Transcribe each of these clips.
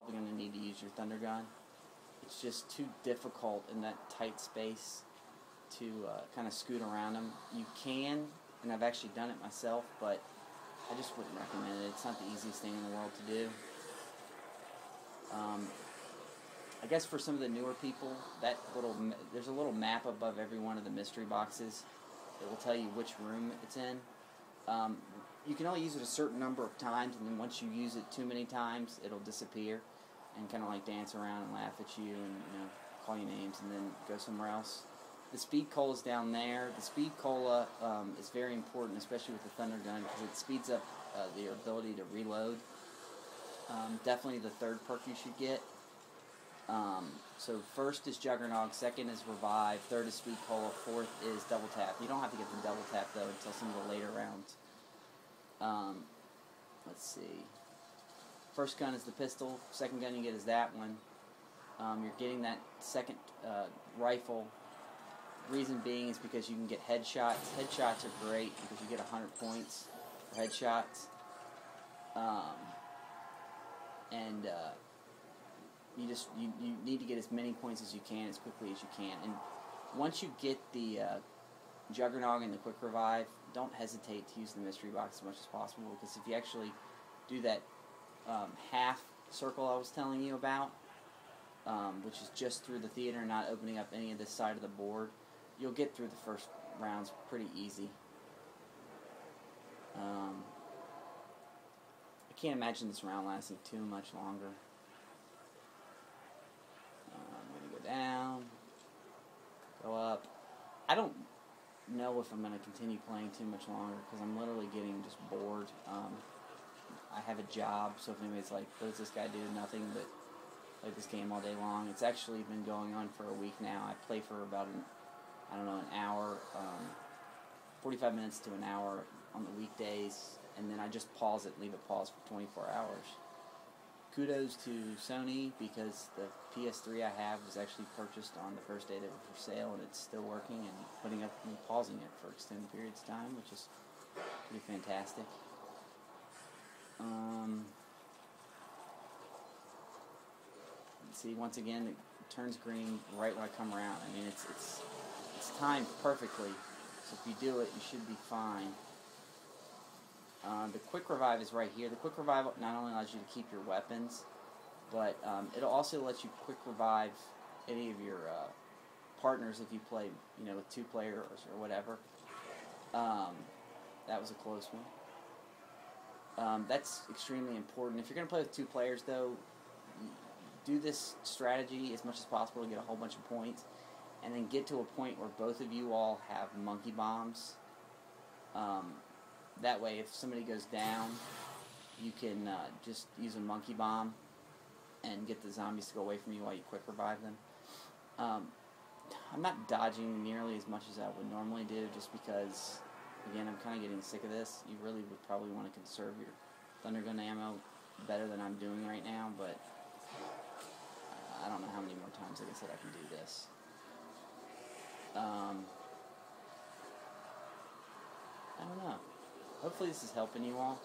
You're going to need to use your thunder gun. It's just too difficult in that tight space to kind of scoot around them. You can, and I've actually done it myself, but I just wouldn't recommend it. It's not the easiest thing in the world to do. I guess for some of the newer people, there's a little map above every one of the mystery boxes that will tell you which room it's in. You can only use it a certain number of times, and then once you use it too many times, it'll disappear and kind of like dance around and laugh at you and call you names and then go somewhere else. The speed cola is down there. The speed cola is very important, especially with the thunder gun, because it speeds up the ability to reload. Definitely the third perk you should get. So first is Juggernog, second is Revive, third is Speed Cola, fourth is Double Tap. You don't have to get the Double Tap though until some of the later rounds. Let's see. First gun is the pistol, second gun you get is that one. You're getting that second rifle. Reason being is because you can get headshots. Headshots are great because you get 100 points for headshots. You need to get as many points as you can as quickly as you can. And once you get the Juggernog and the Quick Revive, don't hesitate to use the mystery box as much as possible, because if you actually do that half circle I was telling you about, which is just through the theater, not opening up any of this side of the board, you'll get through the first rounds pretty easy. I can't imagine this round lasting too much longer. I'm going to go down, go up. I don't know if I'm going to continue playing too much longer, because I'm literally getting just bored. I have a job, so if anybody's like, what does this guy do? Nothing but play this game all day long. It's actually been going on for a week now. I play for about an hour, 45 minutes to an hour on the weekdays, and then I just pause it, leave it paused for 24 hours. Kudos to Sony, because the PS3 I have was actually purchased on the first day they were for sale, and it's still working and putting up and pausing it for extended periods of time, which is pretty fantastic. See, once again, it turns green right when I come around. I mean, it's timed perfectly, so if you do it, you should be fine. The Quick Revive is right here. The Quick Revive not only allows you to keep your weapons, but it'll also let you Quick Revive any of your partners if you play, with 2 players or whatever. That was a close one. That's extremely important. If you're going to play with 2 players, though, do this strategy as much as possible to get a whole bunch of points, and then get to a point where both of you all have monkey bombs. That way, if somebody goes down, you can just use a monkey bomb and get the zombies to go away from you while you Quick Revive them. I'm not dodging nearly as much as I would normally do, just because, again, I'm kind of getting sick of this. You really would probably want to conserve your thunder gun ammo better than I'm doing right now, but I don't know how many more times, like I said, I can do this. I don't know. Hopefully this is helping you all.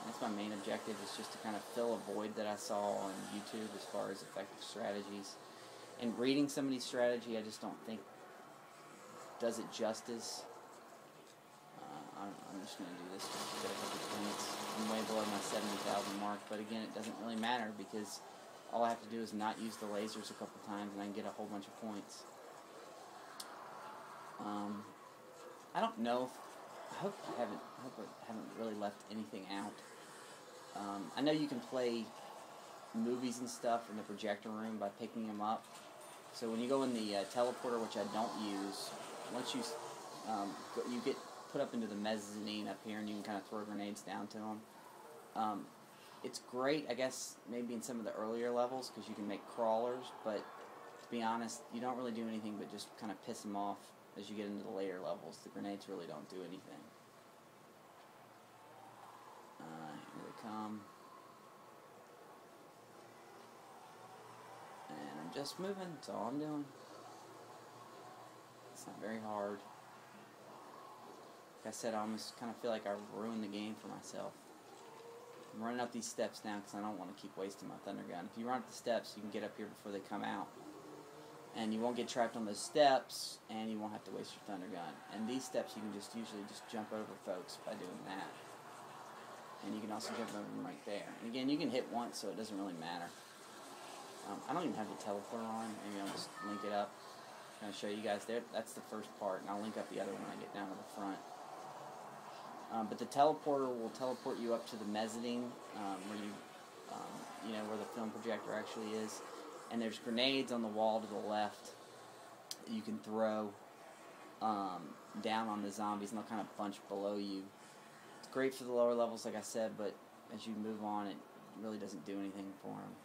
That's my main objective, is just to kind of fill a void that I saw on YouTube as far as effective strategies. And reading somebody's strategy, I just don't think does it justice. I'm just going to do this just to get a couple points. I'm way below my 70,000 mark, but again, it doesn't really matter, because all I have to do is not use the lasers a couple times and I can get a whole bunch of points. I don't know if, I hope I haven't really left anything out. I know you can play movies and stuff in the projector room by picking them up. So when you go in the teleporter, which I don't use, once you you get put up into the mezzanine up here, and you can kind of throw grenades down to them. It's great, I guess, maybe in some of the earlier levels, because you can make crawlers, but to be honest, you don't really do anything but just kind of piss them off as you get into the later levels. The grenades really don't do anything. Here they come. And I'm just moving, that's all I'm doing. It's not very hard. Like I said, I almost kind of feel like I ruined the game for myself. I'm running up these steps now because I don't want to keep wasting my thunder gun. If you run up the steps, you can get up here before they come out. And you won't get trapped on those steps, and you won't have to waste your thunder gun. And these steps you can usually just jump over folks by doing that. And you can also jump over them right there. And again, you can hit once, so it doesn't really matter. I don't even have the teleporter on. Maybe I'll just link it up. I'm going to show you guys there. That's the first part, and I'll link up the other one when I get down to the front. But the teleporter will teleport you up to the mezzanine, where where the film projector actually is. And there's grenades on the wall to the left that you can throw down on the zombies, and they'll kind of bunch below you. It's great for the lower levels, like I said, but as you move on, it really doesn't do anything for them.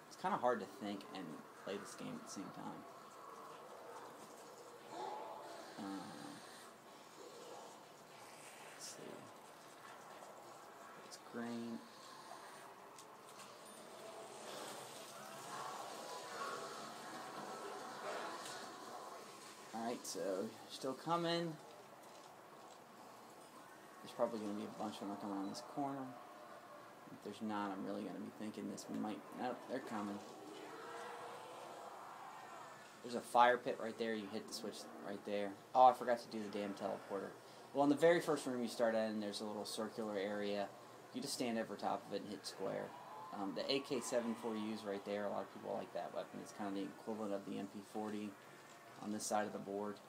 It's kind of hard to think and play this game at the same time. Let's see. It's green. Alright, so still coming. There's probably going to be a bunch when I come around this corner. If there's not, I'm really going to be thinking this might... Nope, they're coming. There's a fire pit right there. You hit the switch right there. Oh, I forgot to do the damn teleporter. Well, in the very first room you start in, there's a little circular area. You just stand over top of it and hit square. The AK-74U's right there. A lot of people like that weapon. It's kind of the equivalent of the MP40 on this side of the board.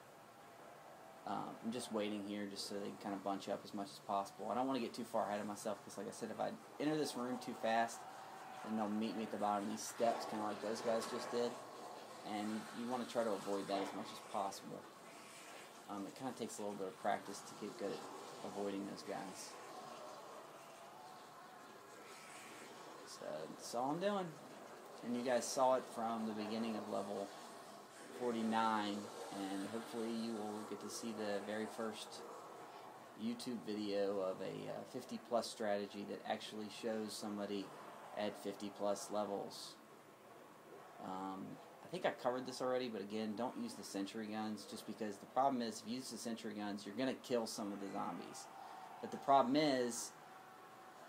I'm just waiting here just so they can kind of bunch up as much as possible. I don't want to get too far ahead of myself because, like I said, if I enter this room too fast, then they'll meet me at the bottom of these steps, kind of like those guys just did. And you want to try to avoid that as much as possible. It kind of takes a little bit of practice to get good at avoiding those guys. So that's all I'm doing. And you guys saw it from the beginning of level 49, and hopefully you will get to see the very first YouTube video of a 50 plus strategy that actually shows somebody at 50 plus levels. I think I covered this already, but again, don't use the sentry guns, just because the problem is if you use the sentry guns, you're going to kill some of the zombies. But the problem is,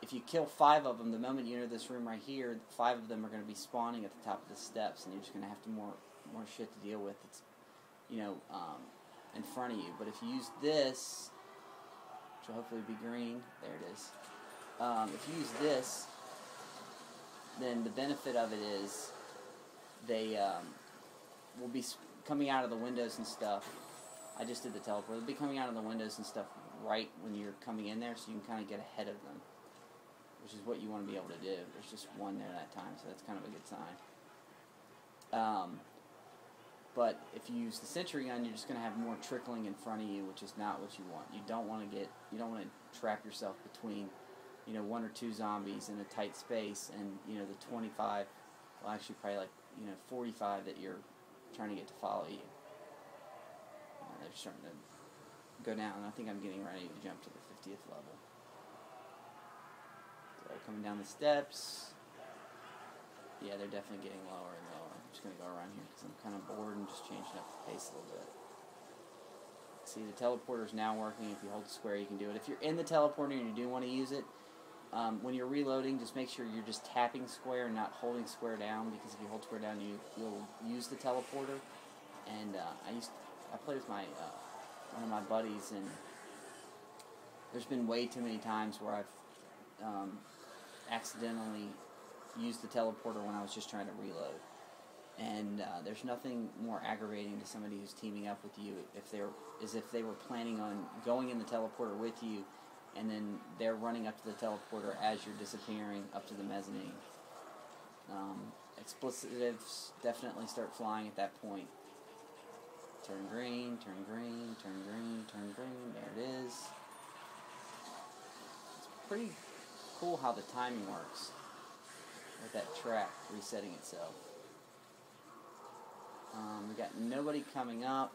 if you kill 5 of them, the moment you enter this room right here, 5 of them are going to be spawning at the top of the steps, and you're just going to have more shit to deal with. It's, in front of you. But if you use this, which will hopefully be green, there it is. If you use this, then the benefit of it is they will be coming out of the windows and stuff. I just did the teleport. They'll be coming out of the windows and stuff right when you're coming in there, so you can kind of get ahead of them, which is what you want to be able to do. There's just one there that time, so that's kind of a good sign. But if you use the sentry gun, you're just going to have more trickling in front of you, which is not what you want. You don't want to trap yourself between, 1 or 2 zombies in a tight space, and the 25, well, actually probably like 45 that you're trying to get to follow you. They're starting to go down, and I think I'm getting ready to jump to the 50th level. So coming down the steps. Yeah, they're definitely getting lower and lower. I'm just going to go around here because I'm kind of bored and just changing up the pace a little bit. See, the teleporter is now working. If you hold square, you can do it. If you're in the teleporter and you do want to use it, when you're reloading, just make sure you're just tapping square and not holding square down, because if you hold square down, you'll use the teleporter. And I played with one of my buddies, and there's been way too many times where I've accidentally used the teleporter when I was just trying to reload. And there's nothing more aggravating to somebody who's teaming up with you if they were planning on going in the teleporter with you, and then they're running up to the teleporter as you're disappearing up to the mezzanine. Explosives definitely start flying at that point. Turn green, turn green, turn green, turn green. There it is. It's pretty cool how the timing works with that track resetting itself. We got nobody coming up.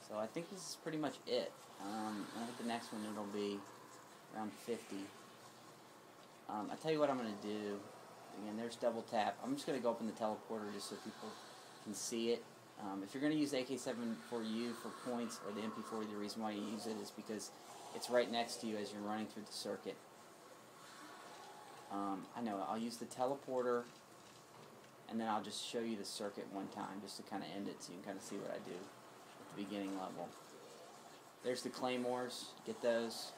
So I think this is pretty much it. I think the next one it'll be around 50. I'll tell you what I'm going to do again, there's double tap. I'm just going to go up in the teleporter just so people can see it. If you're going to use AK-74U for points or the MP40, the reason why you use it is because it's right next to you as you're running through the circuit. I know, I'll use the teleporter, and then I'll just show you the circuit one time just to kind of end it so you can kind of see what I do at the beginning level. There's the claymores, get those.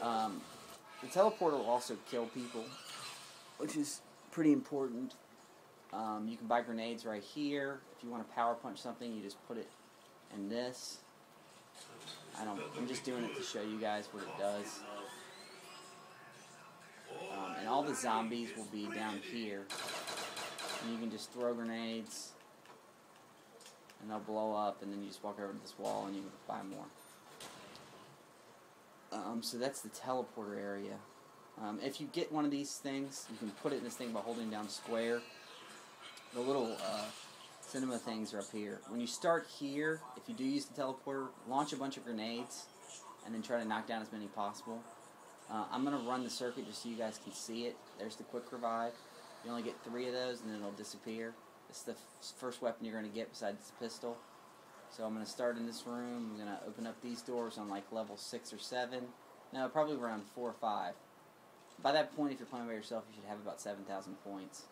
The teleporter will also kill people, which is pretty important. You can buy grenades right here. If you want to power punch something, you just put it in this. I'm just doing it to show you guys what it does. And all the zombies will be down here. And you can just throw grenades, and they'll blow up, and then you just walk over to this wall and you can buy more. So that's the teleporter area. If you get one of these things, you can put it in this thing by holding down square. The little cinema things are up here. When you start here, if you do use the teleporter, launch a bunch of grenades and then try to knock down as many possible. I'm going to run the circuit just so you guys can see it. There's the quick revive. You only get 3 of those and then it'll disappear. It's the first weapon you're going to get besides the pistol. So I'm going to start in this room. I'm going to open up these doors on like level 6 or 7. No, probably around 4 or 5. By that point, if you're playing by yourself, you should have about 7,000 points.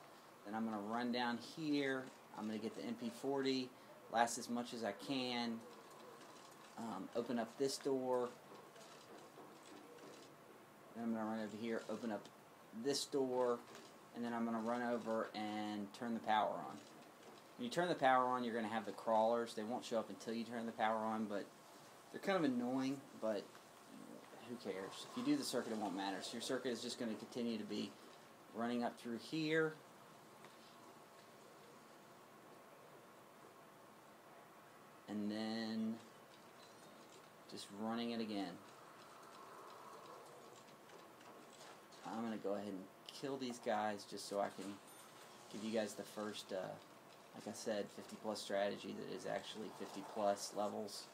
Then I'm going to run down here. I'm going to get the MP40, last as much as I can. Open up this door. Then I'm going to run over here, open up this door, and then I'm going to run over and turn the power on. When you turn the power on, you're going to have the crawlers. They won't show up until you turn the power on, but they're kind of annoying, but who cares? If you do the circuit, it won't matter. So your circuit is just going to continue to be running up through here. And then just running it again. I'm going to go ahead and kill these guys just so I can give you guys the first, like I said, 50 plus strategy that is actually 50 plus levels.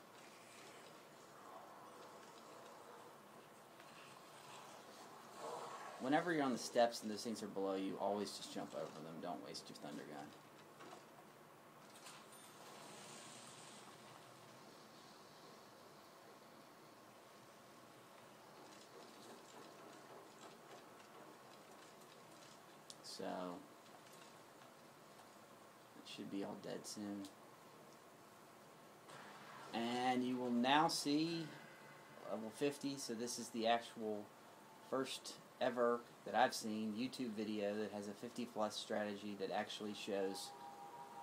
Whenever you're on the steps and those things are below you, always just jump over them. Don't waste your thunder gun. So, it should be all dead soon. And you will now see level 50, so this is the actual first ever that I've seen YouTube video that has a 50 plus strategy that actually shows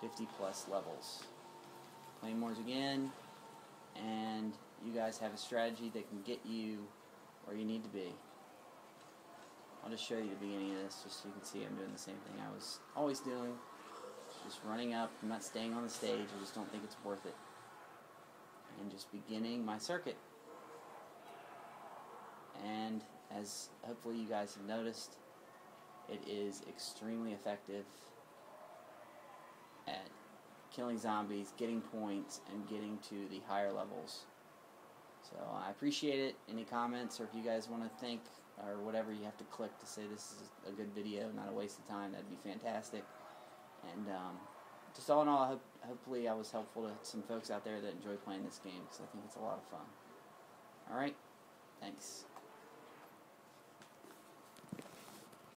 50 plus levels. Claymores again, and you guys have a strategy that can get you where you need to be. I'll just show you the beginning of this just so you can see I'm doing the same thing I was always doing. Just running up. I'm not staying on the stage. I just don't think it's worth it. And just beginning my circuit. And as hopefully you guys have noticed, it is extremely effective at killing zombies, getting points, and getting to the higher levels. So I appreciate it. Any comments, or if you guys want to think or whatever, you have to click to say this is a good video, not a waste of time. That'd be fantastic. And just all in all, hopefully I was helpful to some folks out there that enjoy playing this game, because I think it's a lot of fun. Alright, thanks.